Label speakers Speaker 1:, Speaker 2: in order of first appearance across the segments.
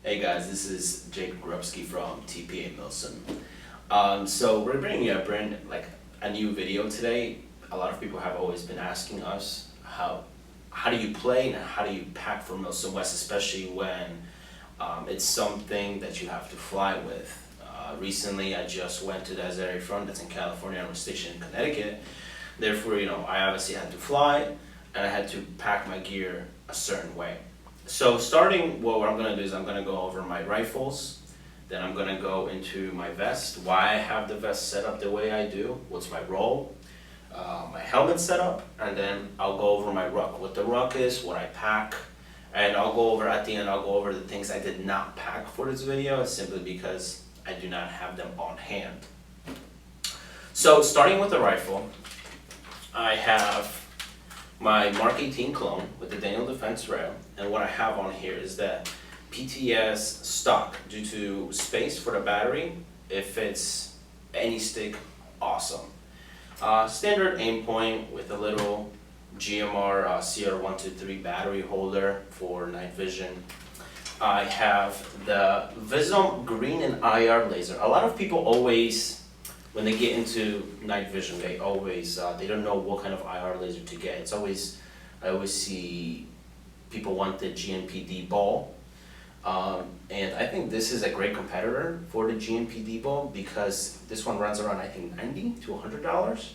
Speaker 1: Hey guys, this is Jakub from TPA Milsim. So we're bringing you a new video today. A lot of people have always been asking us how do you play and how do you pack for Milsim West, especially when it's something that you have to fly with. Recently, I just went to the Azeri front that's in California and was stationed in Connecticut. Therefore, I obviously had to fly and I had to pack my gear a certain way. So starting, what I'm going to do is I'm going to go over my rifles, then I'm going to go into my vest, why I have the vest set up the way I do, what's my role, my helmet setup, and then I'll go over my ruck, what the ruck is, what I pack, and I'll go over at the end, I'll go over the things I did not pack for this video, simply because I do not have them on hand. So starting with the rifle, I have my Mark 18 clone with the Daniel Defense rail, and what I have on here is the PTS stock. Due to space for the battery, if it's any stick, awesome. Standard aim point with a little GMR CR123 battery holder for night vision. I have the Visum green and IR laser. A lot of people always, when they get into night vision, they don't know what kind of IR laser to get. I always see people want the GNPD ball, and I think this is a great competitor for the GNPD ball because this one runs around, I think, $90 to $100,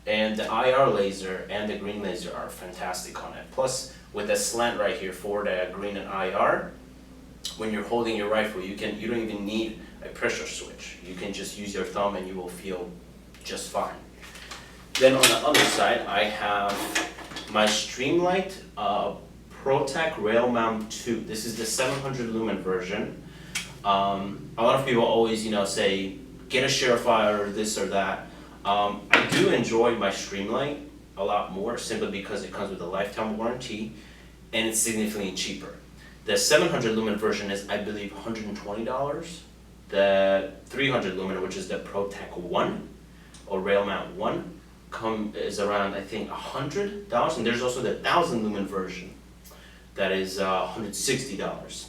Speaker 1: and the IR laser and the green laser are fantastic on it. Plus, with the slant right here for the green and IR, when you're holding your rifle, you don't even need a pressure switch. You can just use your thumb and you will feel just fine. Then on the other side, I have my Streamlight ProTech Rail Mount 2. This is the 700 lumen version. A lot of people always, say, get a Surefire or this or that. I do enjoy my Streamlight a lot more simply because it comes with a lifetime warranty and it's significantly cheaper. The 700 lumen version is, I believe, $120. The 300 lumen, which is the ProTech 1 or Rail Mount 1, is around, I think, $100. And there's also the 1000 lumen version that is $160.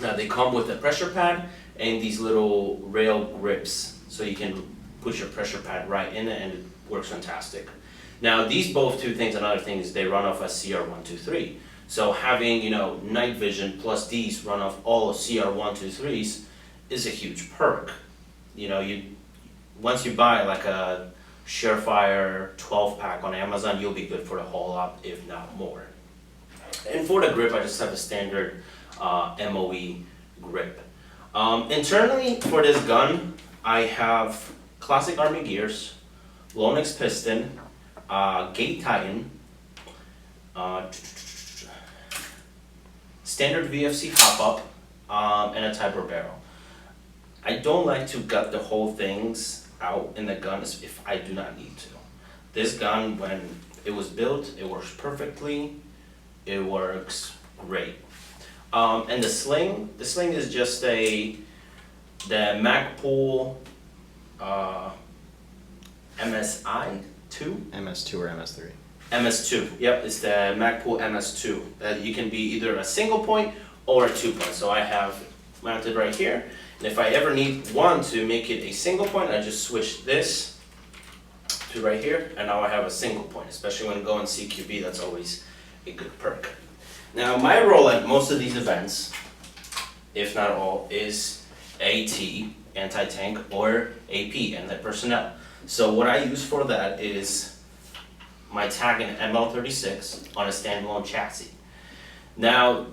Speaker 1: Now they come with a pressure pad and these little rail grips, so you can put your pressure pad right in it and it works fantastic. Now these both two things, another thing is they run off a CR123. So having, night vision plus these run off all CR123s is a huge perk. Once you buy like a Surefire 12-pack on Amazon, you'll be good for the whole lot, if not more. And for the grip, I just have a standard MOE grip. Internally for this gun, I have classic Army gears, Lonex piston, Gate Titan, standard VFC hop-up, and a Type R barrel. I don't like to gut the whole things out in the gun if I do not need to. This gun, when it was built, it works perfectly. It works great. And the sling is just the Magpul MSI2?
Speaker 2: MS2 or MS3.
Speaker 1: MS2, yep, it's the Magpul MS2. That you can be either a single point or a 2-point. So I have mounted right here. And if I ever need one to make it a single point, I just switch this to right here, and now I have a single point, especially when going CQB, that's always a good perk. Now my role at most of these events, if not all, is AT, anti-tank, or AP, anti-personnel. So what I use for that is my tag in ML36 on a standalone chassis. Now,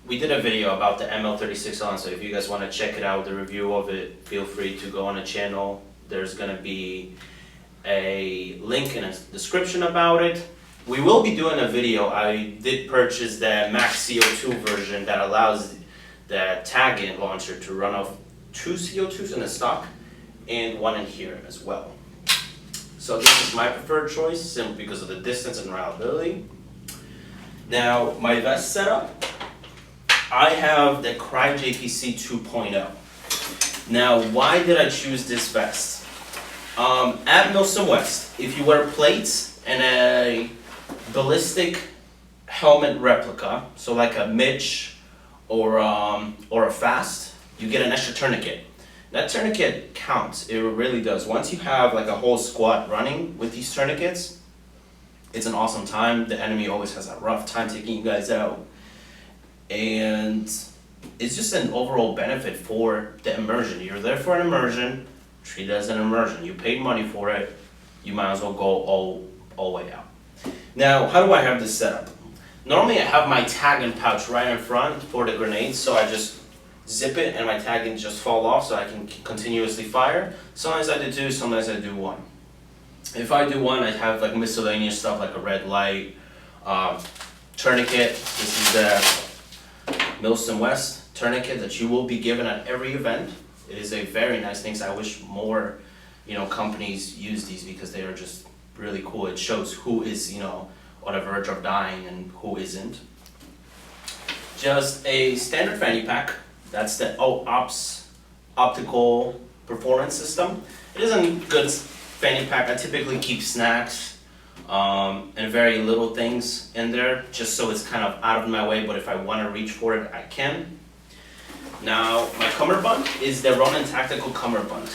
Speaker 1: we did a video about the ML36 on, so if you guys want to check it out, the review of it, feel free to go on the channel. There's going to be a link in the description about it. We will be doing a video. I did purchase the Max CO2 version that allows the tag-in launcher to run off 2 CO2s in the stock and one in here as well. So this is my preferred choice simply because of the distance and reliability. Now my vest setup, I have the Cry JPC 2.0. Now why did I choose this vest? At Milsim West, if you wear plates and a ballistic helmet replica, so like a Mitch or a fast, you get an extra tourniquet. That tourniquet counts, it really does. Once you have like a whole squad running with these tourniquets, it's an awesome time. The enemy always has a rough time taking you guys out. And it's just an overall benefit for the immersion. You're there for an immersion, treat it as an immersion. You paid money for it, you might as well go all way out. Now, how do I have this set up? Normally I have my tagging pouch right in front for the grenades, so I just zip it and my tagging just fall off so I can continuously fire. Sometimes I do two, sometimes I do one. If I do one, I have like miscellaneous stuff like a red light, tourniquet. This is the Milsim West tourniquet that you will be given at every event. It is a very nice thing, so I wish more, companies use these because they are just really cool. It shows who is, on the verge of dying and who isn't. Just a standard fanny pack. That's the OPS optical performance system. It is a good fanny pack. I typically keep snacks and very little things in there just so it's kind of out of my way, but if I want to reach for it, I can. Now, my cummerbund is the Ronin Tactical Cummerbund.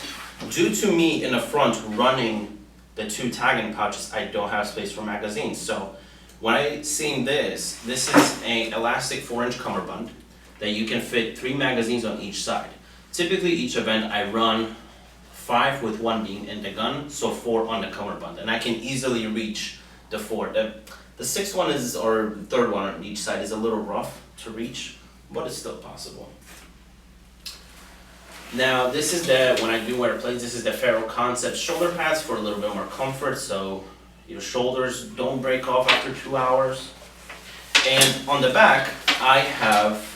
Speaker 1: Due to me in the front running the two tagging pouches, I don't have space for magazines. So when I seen this is an elastic 4-inch cummerbund that you can fit 3 magazines on each side. Typically each event I run 5 with 1 being in the gun, so 4 on the cummerbund, and I can easily reach the 4. The 6th one is, or 3rd one on each side is a little rough to reach, but it's still possible. Now this is when I do wear plates, this is the Ferro Concept shoulder pads for a little bit more comfort, so your shoulders don't break off after 2 hours. And on the back, I have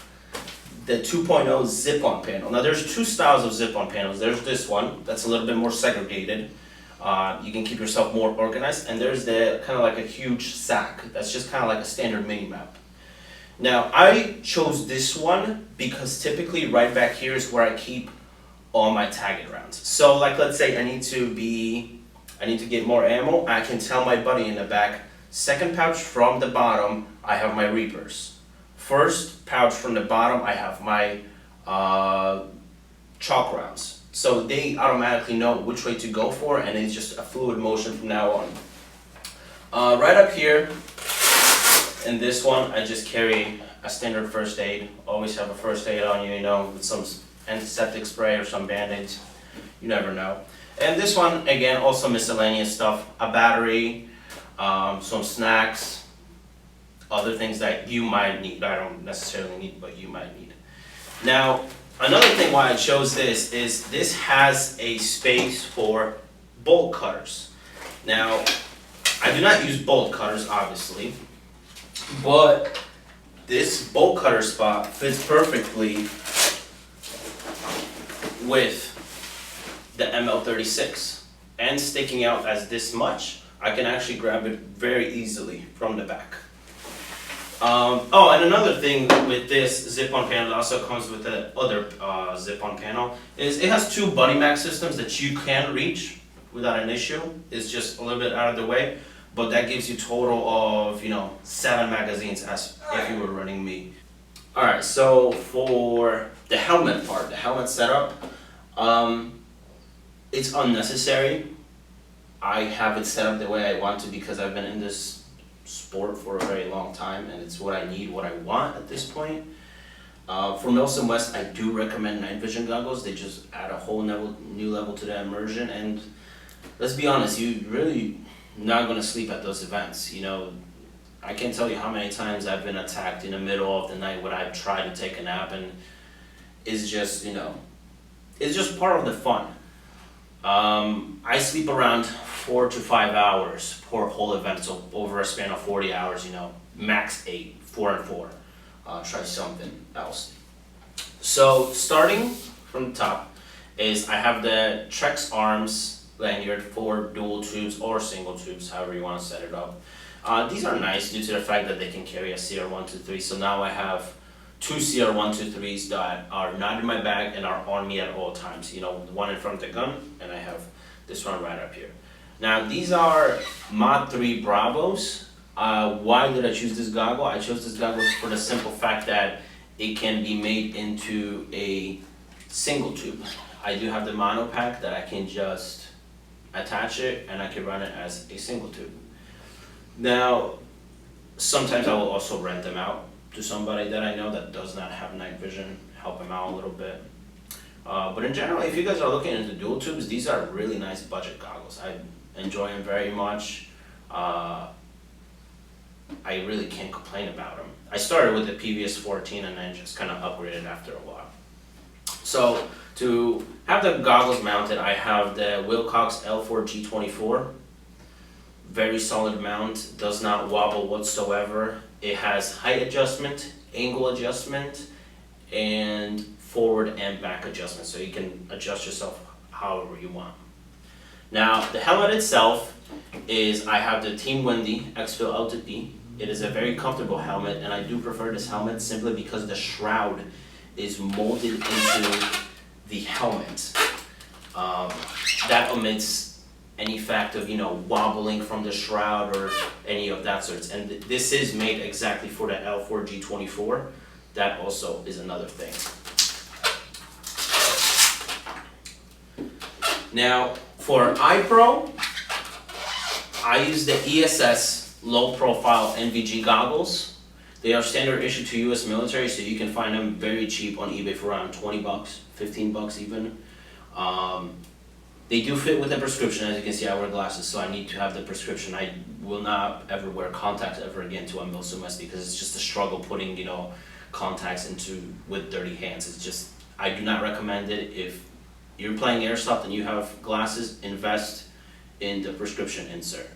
Speaker 1: the 2.0 zip-on panel. Now there's 2 styles of zip-on panels. There's this one that's a little bit more segregated. You can keep yourself more organized. And there's the kind of like a huge sack. That's just kind of like a standard mini map. Now I chose this one because typically right back here is where I keep all my tagging rounds. So like let's say I need to get more ammo. I can tell my buddy in the back, 2nd pouch from the bottom, I have my Reapers. 1st pouch from the bottom, I have my chalk rounds. So they automatically know which way to go for, and it's just a fluid motion from now on. Right up here, in this one, I just carry a standard first aid. Always have a first aid on you, with some antiseptic spray or some band-aids. You never know. And this one, again, also miscellaneous stuff. A battery, some snacks, other things that you might need. I don't necessarily need, but you might need. Now, another thing why I chose this is this has a space for bolt cutters. Now, I do not use bolt cutters, obviously, but this bolt cutter spot fits perfectly with the ML36. And sticking out as this much, I can actually grab it very easily from the back. And another thing with this zip-on panel, it also comes with the other zip-on panel, is it has 2 buddy mag systems that you can reach without an issue. It's just a little bit out of the way, but that gives you total of 7 magazines as if you were running me. Alright, so for the helmet part, the helmet setup, it's unnecessary. I have it set up the way I want to because I've been in this sport for a very long time, and it's what I need, what I want at this point. For Milsim West, I do recommend night vision goggles. They just add a whole new level to the immersion, and let's be honest, you're really not going to sleep at those events. I can't tell you how many times I've been attacked in the middle of the night when I've tried to take a nap, and it's just, it's just part of the fun. I sleep around 4 to 5 hours per whole event, so over a span of 40 hours, max 8, 4 and 4. Try something else. So starting from the top is I have the Trex Arms lanyard for dual tubes or single tubes, however you want to set it up. These are nice due to the fact that they can carry a CR123, so now I have 2 CR123s that are not in my bag and are on me at all times. One in front of the gun, and I have this one right up here. Now these are Mod 3 Bravos. Why did I choose this goggle? I chose this goggle for the simple fact that it can be made into a single tube. I do have the mono pack that I can just attach it and I can run it as a single tube. Now, sometimes I will also rent them out to somebody that I know that does not have night vision, help them out a little bit. But in general, if you guys are looking into dual tubes, these are really nice budget goggles. I enjoy them very much. I really can't complain about them. I started with the PVS 14 and then just kind of upgraded after a while. So to have the goggles mounted, I have the Wilcox L4 G24. Very solid mount, does not wobble whatsoever. It has height adjustment, angle adjustment, and forward and back adjustment, so you can adjust yourself however you want. Now, the helmet itself is, I have the Team Wendy X-Fill LTP. It is a very comfortable helmet, and I do prefer this helmet simply because the shroud is molded into the helmet. That omits any fact of, wobbling from the shroud or any of that sorts. And this is made exactly for the L4 G24. That also is another thing. Now, for iPro, I use the ESS low profile NVG goggles. They are standard issue to US military, so you can find them very cheap on eBay for around 20 bucks, 15 bucks even. They do fit with a prescription. As you can see, I wear glasses, so I need to have the prescription. I will not ever wear contacts ever again to a Milsim West because it's just a struggle putting, contacts with dirty hands. It's just, I do not recommend it. If you're playing airsoft and you have glasses, invest in the prescription insert.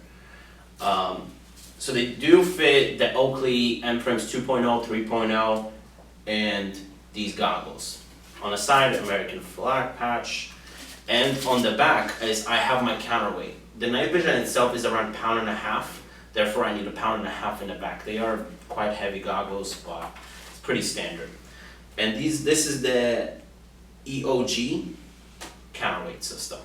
Speaker 1: So they do fit the Oakley M-Prims 2.0, 3.0, and these goggles. On the side, American flag patch, and on the back is I have my counterweight. The night vision itself is around 1.5 pounds, therefore I need 1.5 pounds in the back. They are quite heavy goggles, but it's pretty standard. And this is the EOG counterweight system.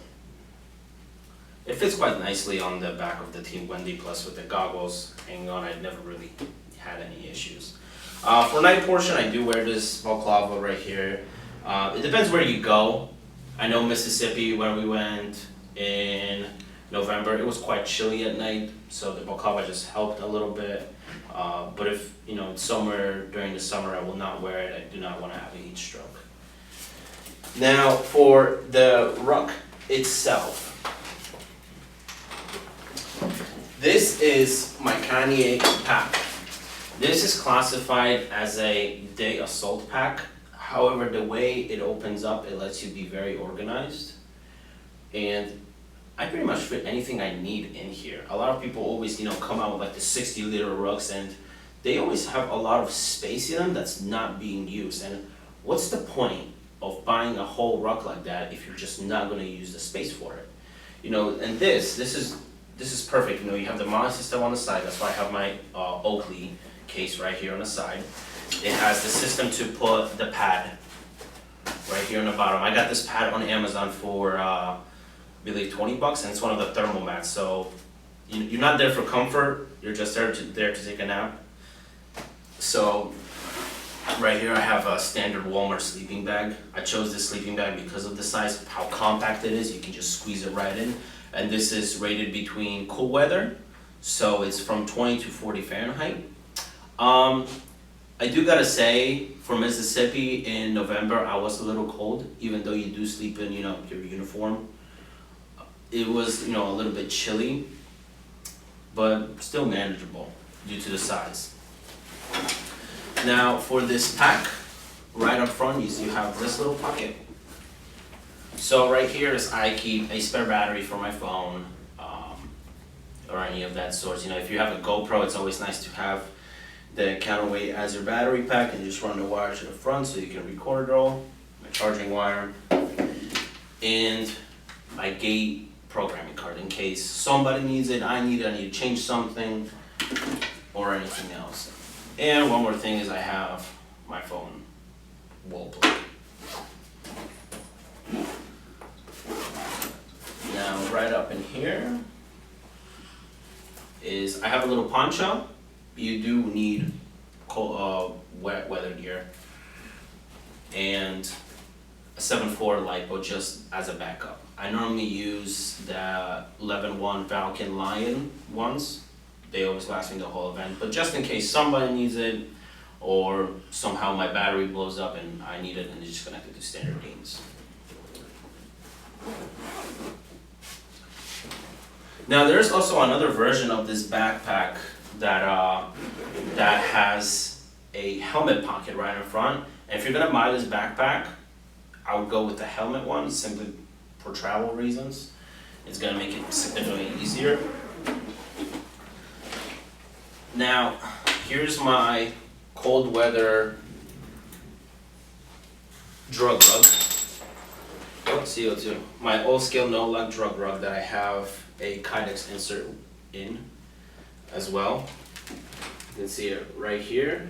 Speaker 1: It fits quite nicely on the back of the Team Wendy, plus with the goggles hanging on, I've never really had any issues. For night portion, I do wear this balaclava right here. It depends where you go. I know Mississippi, when we went in November, it was quite chilly at night, so the balaclava just helped a little bit. But if it's somewhere during the summer, I will not wear it. I do not want to have a heat stroke. Now, for the Ruck itself, this is my Kanye pack. This is classified as a day assault pack. However, the way it opens up, it lets you be very organized. And I pretty much fit anything I need in here. A lot of people always, come out with like the 60-liter rucks, and they always have a lot of space in them that's not being used. And what's the point of buying a whole ruck like that if you're just not going to use the space for it? And this is perfect. You have the mounting system on the side. That's why I have my Oakley case right here on the side. It has the system to put the pad right here on the bottom. I got this pad on Amazon for I believe 20 bucks, and it's one of the thermal mats. So you're not there for comfort. You're just there to take a nap. So right here I have a standard Walmart sleeping bag. I chose this sleeping bag because of the size, how compact it is. You can just squeeze it right in. And this is rated between cool weather, so it's from 20 to 40 Fahrenheit. I do gotta say, for Mississippi in November, I was a little cold, even though you do sleep in, your uniform. It was, a little bit chilly, but still manageable due to the size. Now, for this pack, right up front, you have this little pocket. So right here is I keep a spare battery for my phone, or any of that sort. If you have a GoPro, it's always nice to have the counterweight as your battery pack, and just run the wire to the front so you can record roll, my charging wire, and my gate programming card in case somebody needs it, I need to change something, or anything else. And one more thing is I have my phone wall plug. Now, right up in here is I have a little poncho. You do need cold, wet weather gear. and a 7.4 LiPo just as a backup. I normally use the 11.1 Falcon Lion ones. They always last me the whole event, but just in case somebody needs it, or somehow my battery blows up and I need it and it's just connected to standard beams. Now there's also another version of this backpack that has a helmet pocket right in front. And if you're gonna buy this backpack, I would go with the helmet one simply for travel reasons. It's gonna make it significantly easier. Now, here's my cold weather drug rug. Oh, CO2. My all scale no lug drug rug that I have a Kydex insert in as well. You can see it right here.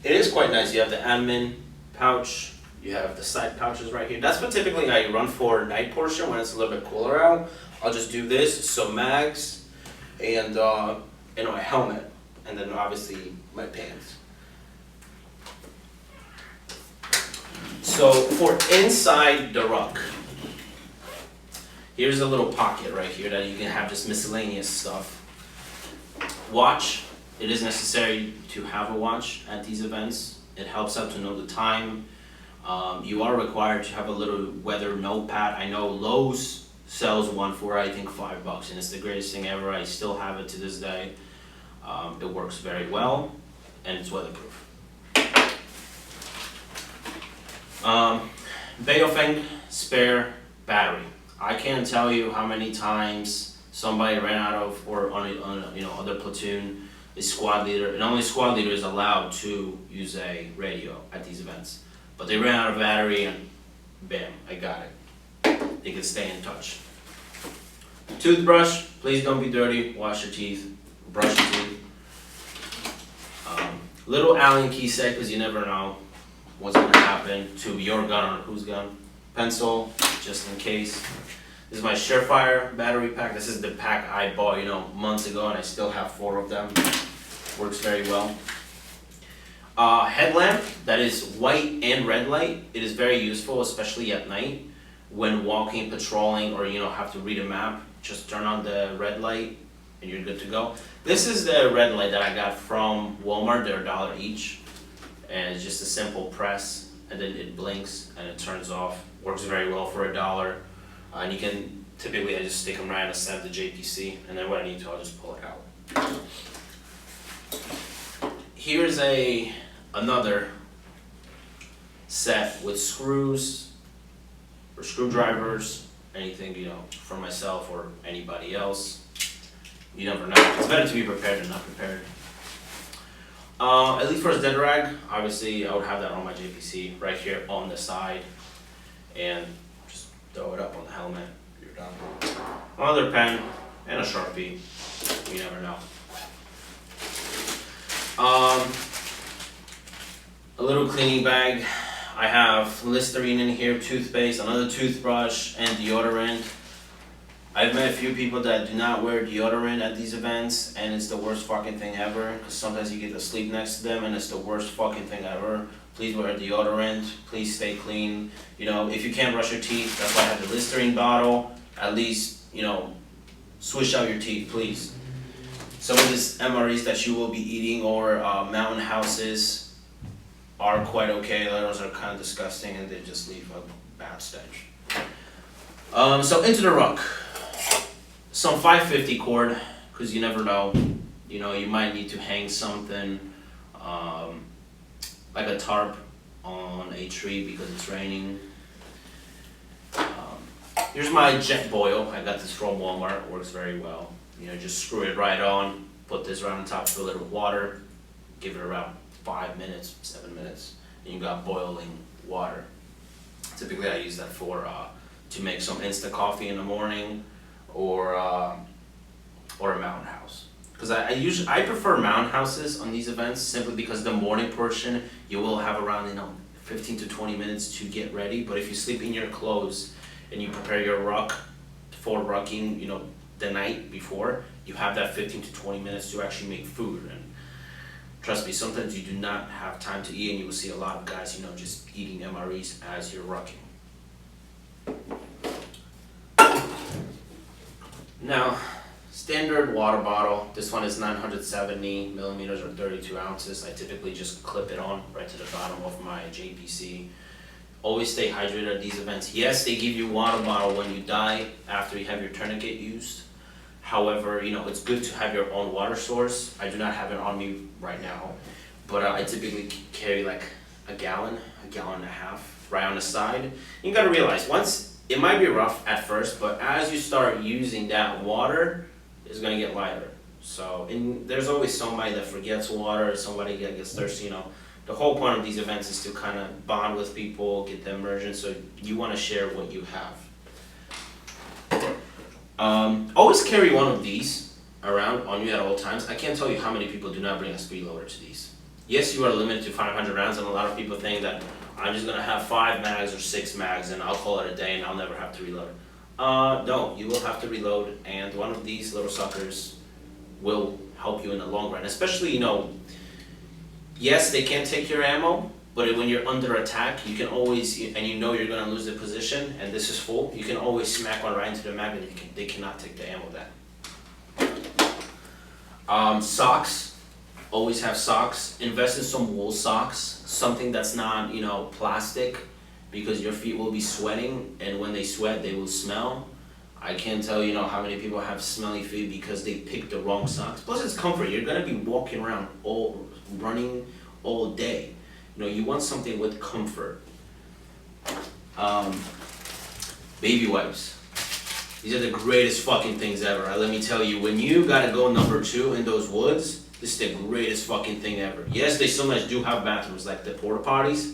Speaker 1: It is quite nice. You have the admin pouch, you have the side pouches right here. That's what typically I run for night portion when it's a little bit cooler out. I'll just do this, some mags, and my helmet, and then obviously my pants. So for inside the ruck, here's a little pocket right here that you can have just miscellaneous stuff. Watch. It is necessary to have a watch at these events. It helps out to know the time. You are required to have a little weather notepad. I know Lowe's sells one for I think $5, and it's the greatest thing ever. I still have it to this day. It works very well, and it's weatherproof. Baofeng spare battery. I can't tell you how many times somebody ran out of, or on other platoon, a squad leader, and only squad leader is allowed to use a radio at these events. But they ran out of battery and bam, I got it. They can stay in touch. Toothbrush, please don't be dirty, wash your teeth, brush your teeth. Little Allen key set, because you never know what's going to happen to your gun or whose gun. Pencil, just in case. This is my Surefire battery pack. This is the pack I bought, months ago, and I still have 4 of them. Works very well. Headlamp that is white and red light. It is very useful, especially at night when walking, patrolling, or have to read a map. Just turn on the red light and you're good to go. This is the red light that I got from Walmart. They're $1 each, and it's just a simple press, and then it blinks and it turns off. Works very well for $1. And you can typically I just stick them right on the side of the JPC, and then when I need to, I'll just pull it out. Here's another set with screws or screwdrivers, anything for myself or anybody else. You never know. It's better to be prepared than not prepared. At least for a dead rag, obviously I would have that on my JPC right here on the side, and just throw it up on the helmet. You're done. Another pen and a Sharpie. You never know. A little cleaning bag. I have Listerine in here, toothpaste, another toothbrush, and deodorant. I've met a few people that do not wear deodorant at these events, and it's the worst fucking thing ever, because sometimes you get to sleep next to them and it's the worst fucking thing ever. Please wear deodorant, please stay clean. If you can't brush your teeth, that's why I have the Listerine bottle. At least, swish out your teeth, please. Some of these MREs that you will be eating, or mountain houses, are quite okay. Others are kind of disgusting and they just leave a bad stench. So into the ruck. Some 550 cord, because you never know. You might need to hang something like a tarp on a tree because it's raining. Here's my jet boil. I got this from Walmart. It works very well. Just screw it right on, put this right on top, fill it with water, give it around 5 minutes, 7 minutes, and you got boiling water. Typically I use that for to make some instant coffee in the morning, or a mountain house. Because I prefer mountain houses on these events simply because the morning portion you will have around 15 to 20 minutes to get ready. But if you sleep in your clothes and you prepare your ruck for rucking, the night before, you have that 15 to 20 minutes to actually make food. And Trust me, sometimes you do not have time to eat, and you will see a lot of guys, just eating MREs as you're rucking. Now, standard water bottle. This one is 970 millimeters or 32 ounces. I typically just clip it on right to the bottom of my JPC. Always stay hydrated at these events. Yes, they give you water bottle when you die after you have your tourniquet used. However, it's good to have your own water source. I do not have it on me right now, but I typically carry like a gallon and a half right on the side. You gotta realize, once it might be rough at first, but as you start using that water, it's gonna get lighter. So, and there's always somebody that forgets water, somebody that gets thirsty. The whole point of these events is to kind of bond with people, get the immersion. So you want to share what you have. Always carry one of these around on you at all times. I can't tell you how many people do not bring a speed loader to these. Yes, you are limited to 500 rounds, and a lot of people think that I'm just gonna have 5 mags or 6 mags and I'll call it a day and I'll never have to reload. No, you will have to reload, and one of these little suckers will help you in the long run. Especially, yes, they can take your ammo, but when you're under attack, you can always, and you're gonna lose the position, and this is full, you can always smack one right into the mag, and they cannot take the ammo back. Socks, always have socks. Invest in some wool socks, something that's not, plastic, because your feet will be sweating, and when they sweat, they will smell. I can't tell how many people have smelly feet because they picked the wrong socks. Plus, it's comfort. You're gonna be walking around running all day. You want something with comfort. Baby wipes. These are the greatest fucking things ever. Let me tell you, when you gotta go number 2 in those woods, this is the greatest fucking thing ever. Yes, they sometimes do have bathrooms, like the porta potties.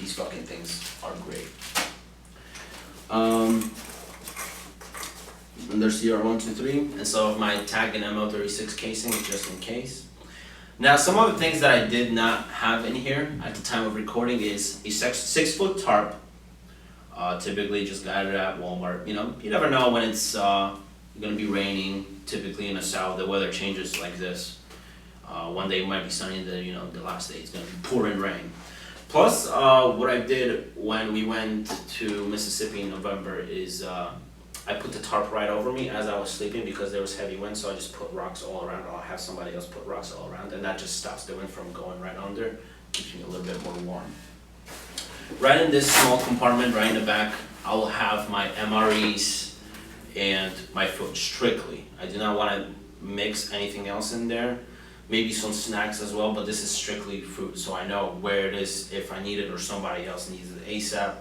Speaker 1: These fucking things are great. And there's CR123 and some of my tag and MO36 casing, just in case. Now, some of the things that I did not have in here at the time of recording is a 6-foot tarp. Typically just got it at Walmart. You never know when it's gonna be raining. Typically in the south, the weather changes like this. One day it might be sunny, the last day it's gonna be pouring rain. Plus, what I did when we went to Mississippi in November is I put the tarp right over me as I was sleeping because there was heavy wind, so I just put rocks all around, or I'll have somebody else put rocks all around, and that just stops the wind from going right under, keeps me a little bit more warm. Right in this small compartment, right in the back, I will have my MREs and my food strictly. I do not want to mix anything else in there. Maybe some snacks as well, but this is strictly food, so I know where it is if I need it or somebody else needs it ASAP.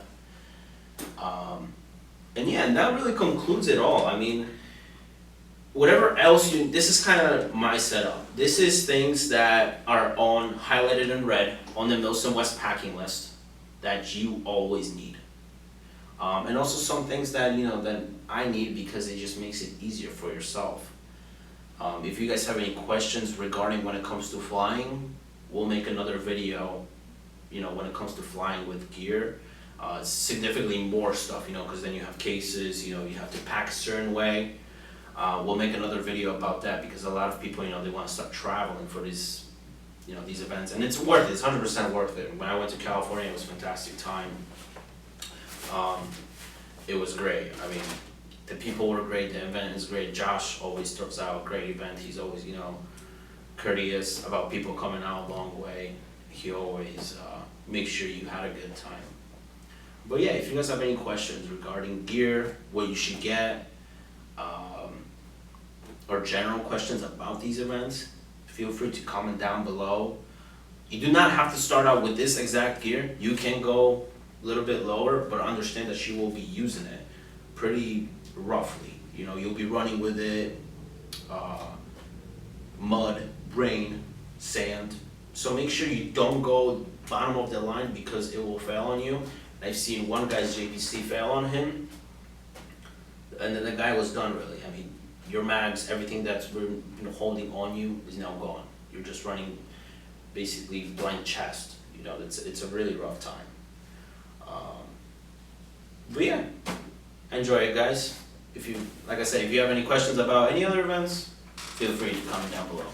Speaker 1: And that really concludes it all. I mean, whatever else this is kind of my setup. This is things that are highlighted in red on the Milsim West packing list that you always need. And also some things that, that I need because it just makes it easier for yourself. If you guys have any questions regarding when it comes to flying, we'll make another video, when it comes to flying with gear. Significantly more stuff, because then you have cases, you have to pack a certain way. We'll make another video about that because a lot of people, they want to start traveling for these, these events. And it's worth it, it's 100% worth it. When I went to California, it was a fantastic time. It was great. I mean, the people were great, the event is great. Josh always throws out a great event. He's always, courteous about people coming out a long way. He always makes sure you had a good time. But yeah, if you guys have any questions regarding gear, what you should get, or general questions about these events, feel free to comment down below. You do not have to start out with this exact gear. You can go a little bit lower, but understand that you will be using it pretty roughly. You'll be running with it, mud, rain, sand. So make sure you don't go bottom of the line because it will fail on you. I've seen one guy's JPC fail on him, and then the guy was done really. I mean, your mags, everything that's been holding on you is now gone. You're just running basically blank chest. It's a really rough time. But yeah, enjoy it, guys. Like I said, if you have any questions about any other events, feel free to comment down below.